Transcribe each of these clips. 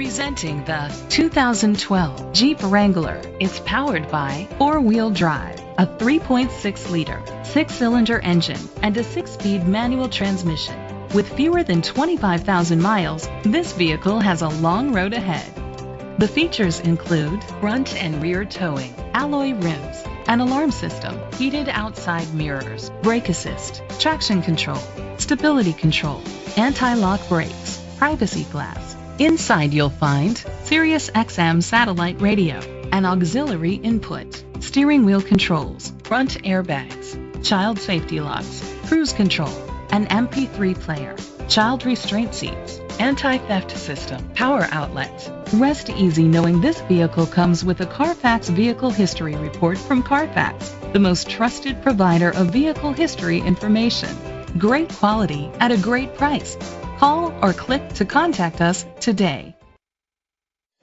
Presenting the 2012 Jeep Wrangler. It's powered by four-wheel drive, a 3.6-liter, six-cylinder engine, and a six-speed manual transmission. With fewer than 25,000 miles, this vehicle has a long road ahead. The features include front and rear towing, alloy rims, an alarm system, heated outside mirrors, brake assist, traction control, stability control, anti-lock brakes, privacy glass. Inside you'll find Sirius XM satellite radio, an auxiliary input, steering wheel controls, front airbags, child safety locks, cruise control, an MP3 player, child restraint seats, anti-theft system, power outlet. Rest easy knowing this vehicle comes with a Carfax Vehicle History Report from Carfax, the most trusted provider of vehicle history information. Great quality at a great price. Call or click to contact us today.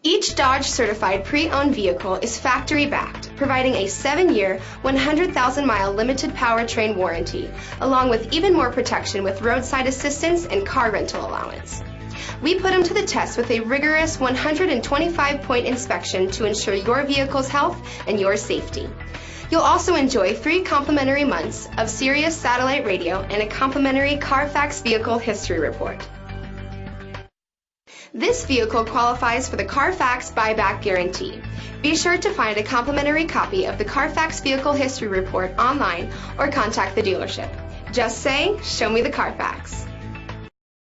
Each Dodge certified pre-owned vehicle is factory backed, providing a 7-year, 100,000-mile limited powertrain warranty, along with even more protection with roadside assistance and car rental allowance. We put them to the test with a rigorous 125-point inspection to ensure your vehicle's health and your safety. You'll also enjoy 3 complimentary months of Sirius satellite radio and a complimentary Carfax Vehicle History Report. This vehicle qualifies for the Carfax Buyback Guarantee. Be sure to find a complimentary copy of the Carfax Vehicle History Report online or contact the dealership. Just say, "Show me the Carfax."